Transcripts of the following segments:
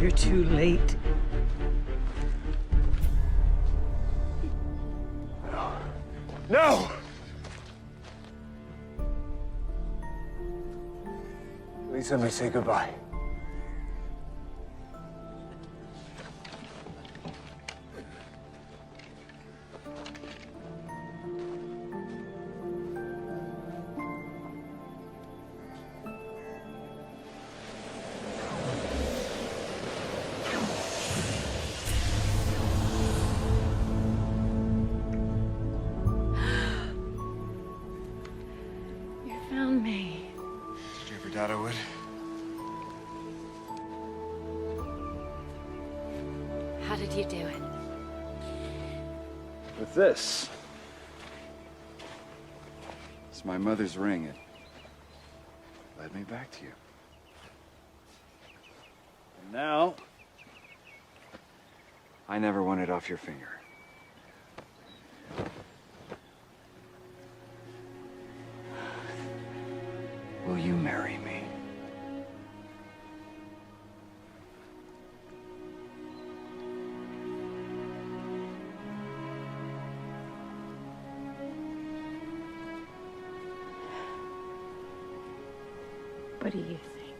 you're too late. No! Please let me say goodbye. You found me. Did you ever doubt I would? How did you do it? With this. It's my mother's ring. It led me back to you. And now, I never want it off your finger. Will you marry me? What do you think?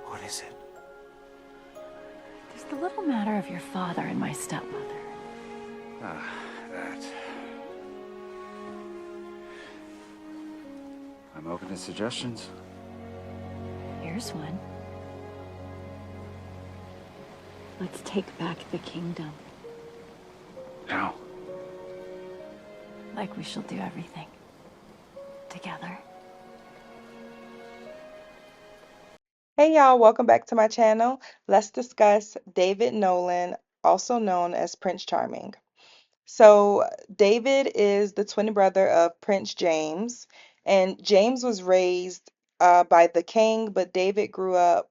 What is it? There's the little matter of your father and my stepmother. That. I'm open to suggestions. Here's one. Let's take back the kingdom. How? Like we shall do everything. Together. Hey y'all, welcome back to my channel. Let's discuss David Nolan, also known as Prince Charming. So, David is the twin brother of Prince James, and James was raised by the king, but David grew up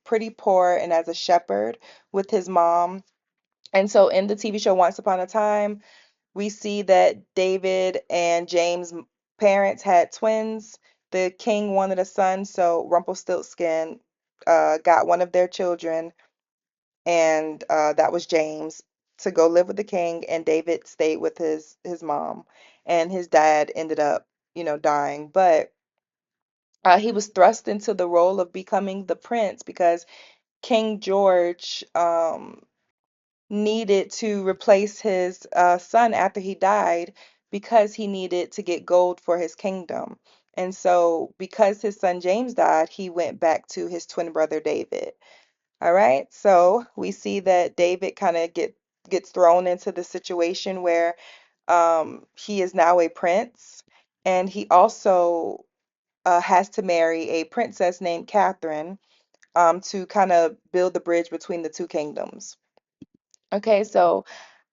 pretty poor and as a shepherd with his mom. And so, in the TV show Once Upon a Time, we see that David and James' parents had twins. The king wanted a son, so Rumpelstiltskin got one of their children, and that was James, to go live with the king, and David stayed with his mom, and his dad ended up, dying. But he was thrust into the role of becoming the prince because King George needed to replace his son after he died because he needed to get gold for his kingdom. And so, because his son James died, he went back to his twin brother David. All right. So we see that David kind of gets thrown into the situation where he is now a prince, and he also has to marry a princess named Catherine to kind of build the bridge between the two kingdoms. Okay, so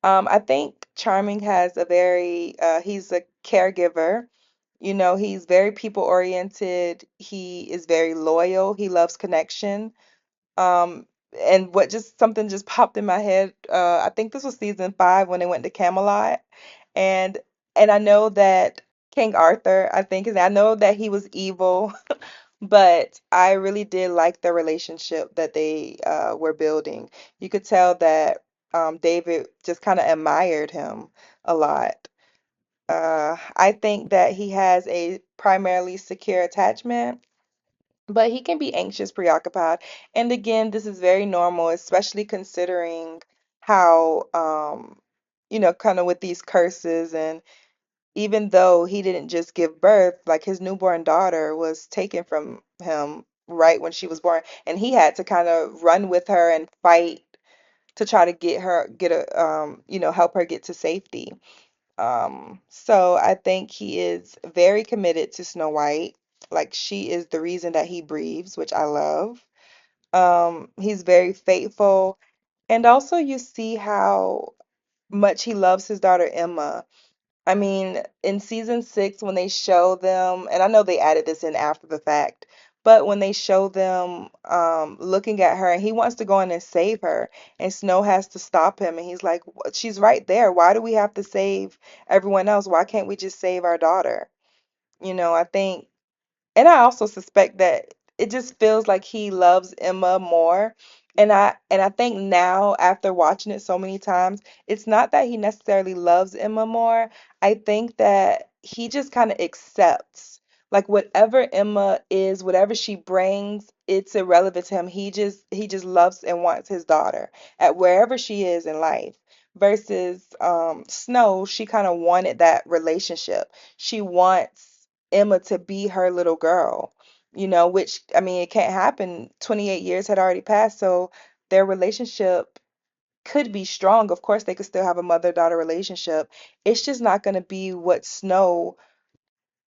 I think Charming has he's a caregiver. He's very people oriented. He is very loyal. He loves connection. Um, and what just something just popped in my head. I think this was season 5 when they went to Camelot, and I know that King Arthur, I know that he was evil, but I really did like the relationship that they were building. You could tell that David just kind of admired him a lot. I think that he has a primarily secure attachment, but he can be anxious, preoccupied. And again, this is very normal, especially considering how, kind of with these curses. And even though he didn't just give birth, like his newborn daughter was taken from him right when she was born, and he had to kind of run with her and fight to try to help her get to safety. So I think he is very committed to Snow White. Like, she is the reason that he breathes, which I love. He's very faithful. And also you see how much he loves his daughter Emma. I mean, in season 6, when they show them, and I know they added this in after the fact, But when they show them looking at her and he wants to go in and save her, and Snow has to stop him, and he's like, She's right there. Why do we have to save everyone else? Why can't we just save our daughter?" I think, and I also suspect that it just feels like he loves Emma more. And I think now, after watching it so many times, it's not that he necessarily loves Emma more. I think that he just kind of accepts, like, whatever Emma is, whatever she brings, it's irrelevant to him. He just loves and wants his daughter at wherever she is in life. Versus Snow, she kind of wanted that relationship. She wants Emma to be her little girl, which, I mean, it can't happen. 28 years had already passed, so their relationship could be strong. Of course, they could still have a mother-daughter relationship. It's just not going to be what Snow,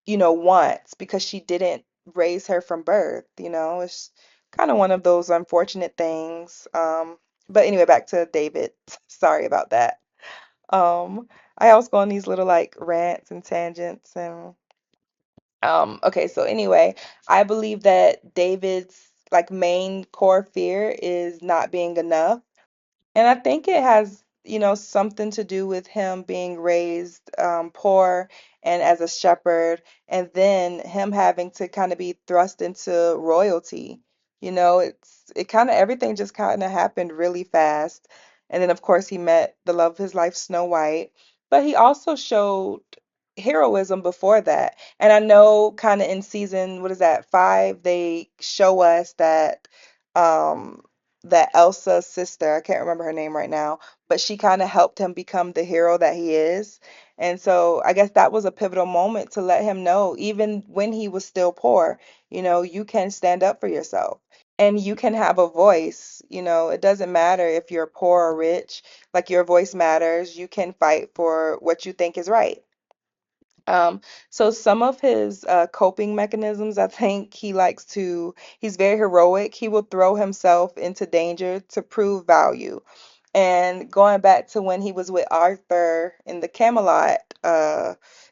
wants, because she didn't raise her from birth. It's kind of one of those unfortunate things. But anyway, back to David. Sorry about that. Um, I always go on these little like rants and tangents, and okay, so anyway, I believe that David's like main core fear is not being enough. And I think it has, something to do with him being raised poor and as a shepherd, and then him having to kind of be thrust into royalty. It kind of everything just kind of happened really fast. And then, of course, he met the love of his life, Snow White. But he also showed heroism before that. And I know kind of in season, what is that, 5, they show us um that Elsa's sister, I can't remember her name right now, but she kind of helped him become the hero that he is. And so I guess that was a pivotal moment to let him know, even when he was still poor, you can stand up for yourself and you can have a voice. It doesn't matter if you're poor or rich, like your voice matters. You can fight for what you think is right. So some of his coping mechanisms, I think he's very heroic. He will throw himself into danger to prove value. And going back to when he was with Arthur in the Camelot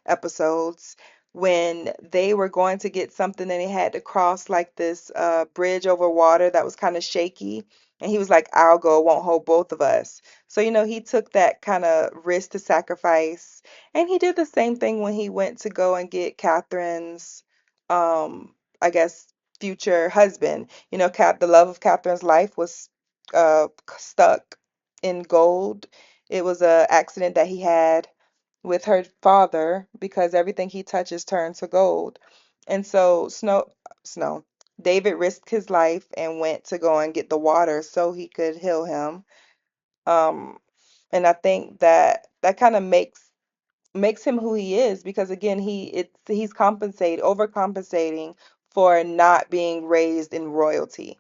episodes, when they were going to get something and they had to cross like this bridge over water that was kind of shaky. And he was like, "I'll go, it won't hold both of us." So, he took that kind of risk to sacrifice. And he did the same thing when he went to go and get Catherine's, I guess, future husband. The love of Catherine's life was stuck in gold. It was a accident that he had with her father because everything he touches turns to gold. And so Snow, David risked his life and went to go and get the water so he could heal him. Um, and I think that kind of makes him who he is, because again, he's overcompensating for not being raised in royalty.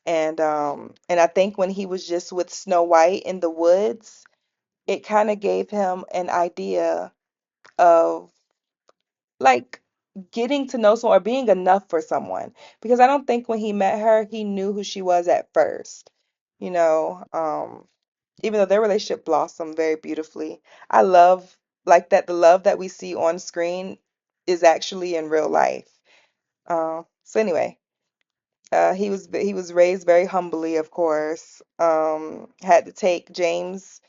And I think when he was just with Snow White in the woods, it kind of gave him an idea of like getting to know someone or being enough for someone. Because I don't think when he met her, he knew who she was at first. You know, um, Even though their relationship blossomed very beautifully. I love like that the love that we see on screen is actually in real life. So anyway, he was raised very humbly, of course. Had to take James'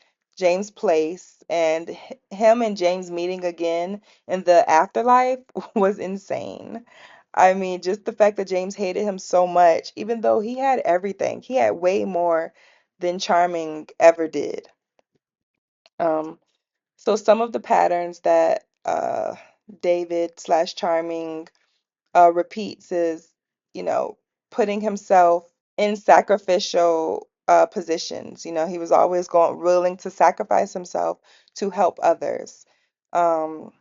place, and him and James meeting again in the afterlife was insane. I mean, just the fact that James hated him so much, even though he had everything, he had way more than Charming ever did. Um, so some of the patterns that David slash Charming repeats is, you know, putting himself in sacrificial positions. He was always willing to sacrifice himself to help others. Um,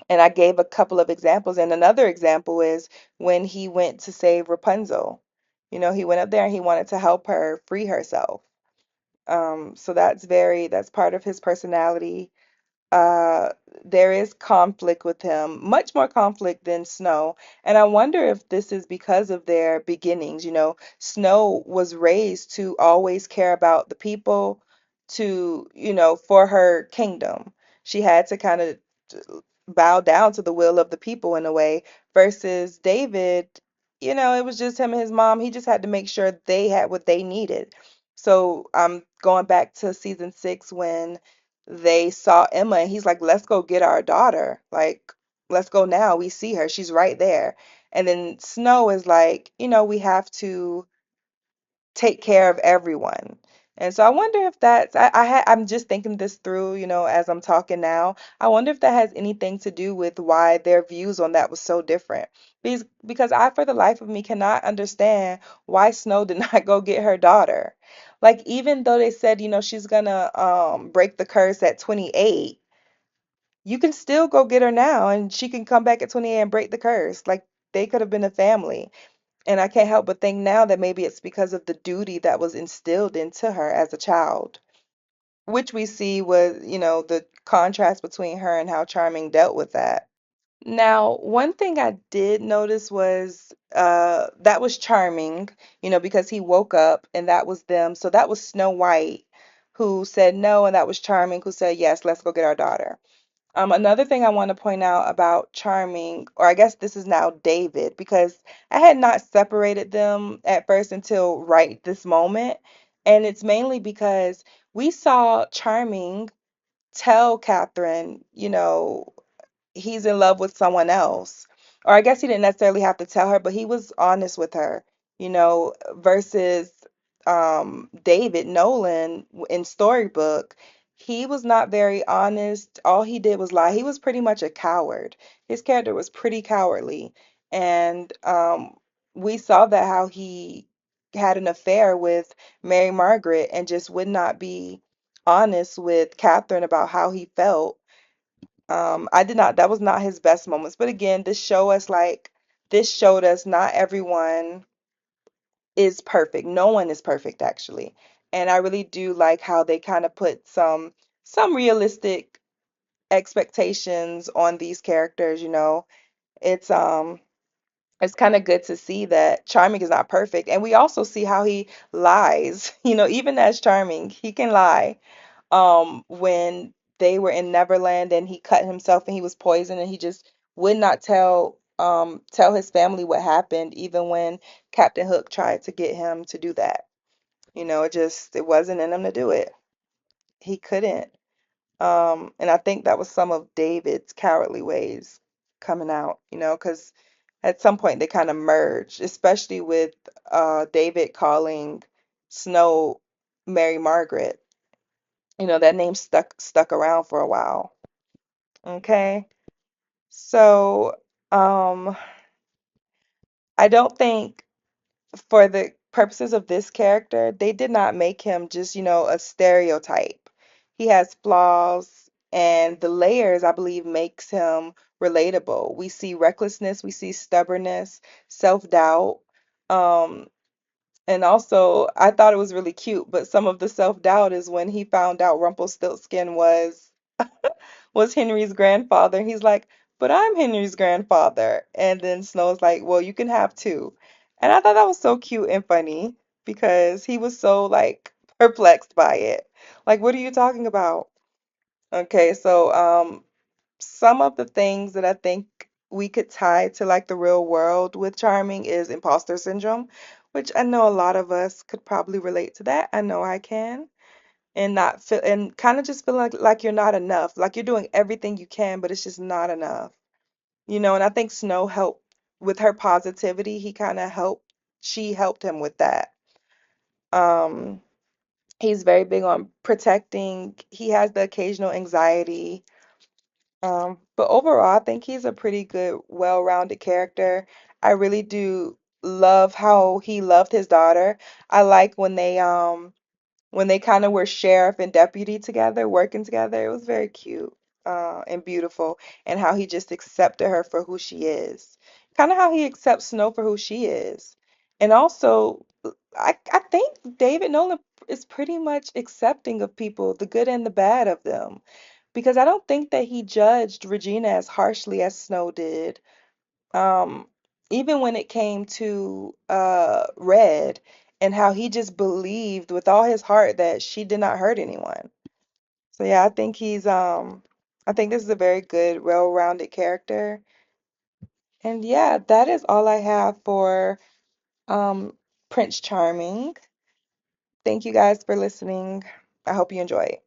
and I gave a couple of examples, and another example is when he went to save Rapunzel. He went up there and he wanted to help her free herself. So that's part of his personality. uh, there is conflict with him, much more conflict than Snow. And I wonder if this is because of their beginnings. Snow was raised to always care about the people, for her kingdom. She had to kind of bow down to the will of the people in a way, versus David. it was just him and his mom. He just had to make sure they had what they needed. So I'm going back to season 6 when they saw Emma and he's like, let's go get our daughter. Like, let's go now. We see her. She's right there. And then Snow is like, we have to take care of everyone. And so I wonder if I'm just thinking this through, as I'm talking now. I wonder if that has anything to do with why their views on that was so different. Because I, for the life of me, cannot understand why Snow did not go get her daughter. Like, even though they said, she's gonna break the curse at 28, you can still go get her now and she can come back at 28 and break the curse. Like, they could have been a family. And I can't help but think now that maybe it's because of the duty that was instilled into her as a child, which we see was, the contrast between her and how Charming dealt with that. Now, one thing I did notice was that was Charming, because he woke up and that was them. So that was Snow White who said no, and that was Charming who said yes, let's go get our daughter. Another thing I want to point out about Charming, or I guess this is now David, because I had not separated them at first until right this moment. And it's mainly because we saw Charming tell Catherine, he's in love with someone else. Or I guess he didn't necessarily have to tell her, but he was honest with her, versus David Nolan in Storybook. He was not very honest. All he did was lie. He was pretty much a coward. His character was pretty cowardly. And we saw that how he had an affair with Mary Margaret and just would not be honest with Catherine about how he felt. I did not, that was not his best moments. But again, this showed us not everyone is perfect. No one is perfect, actually. And I really do like how they kind of put some realistic expectations on these characters. It's it's kind of good to see that Charming is not perfect. And we also see how he lies. Even as Charming, he can lie. When they were in Neverland and he cut himself and he was poisoned and he just would not tell his family what happened even when Captain Hook tried to get him to do that. It wasn't in him to do it. He couldn't. And I think that was some of David's cowardly ways coming out, because at some point they kind of merged, especially with David calling Snow Mary Margaret. That name stuck around for a while. Okay. So, I don't think for the purposes of this character, they did not make him just, a stereotype. He has flaws, and the layers, I believe, makes him relatable. We see recklessness, we see stubbornness, self-doubt. Um, and also, I thought it was really cute, but some of the self-doubt is when he found out Rumpelstiltskin was Henry's grandfather. He's like, but I'm Henry's grandfather. And then Snow's like, well, you can have two. And I thought that was so cute and funny because he was so like perplexed by it. Like, what are you talking about? Okay, so some of the things that I think we could tie to like the real world with Charming is imposter syndrome, which I know a lot of us could probably relate to that. I know I can and not feel and kind of just feel like you're not enough. Like you're doing everything you can, but it's just not enough. And I think Snow helped with her positivity. She helped him with that. Um, he's very big on protecting. He has the occasional anxiety. But overall, I think he's a pretty good, well-rounded character. I really do love how he loved his daughter. I like when they kind of were sheriff and deputy together, working together. It was very cute, and beautiful, and how he just accepted her for who she is. Kind of how he accepts Snow for who she is. And also, I think David Nolan is pretty much accepting of people, the good and the bad of them. Because I don't think that he judged Regina as harshly as Snow did. Um, Even when it came to Red and how he just believed with all his heart that she did not hurt anyone. So yeah, I think this is a very good, well-rounded character. And yeah, that is all I have for um, Prince Charming. Thank you guys for listening. I hope you enjoy it.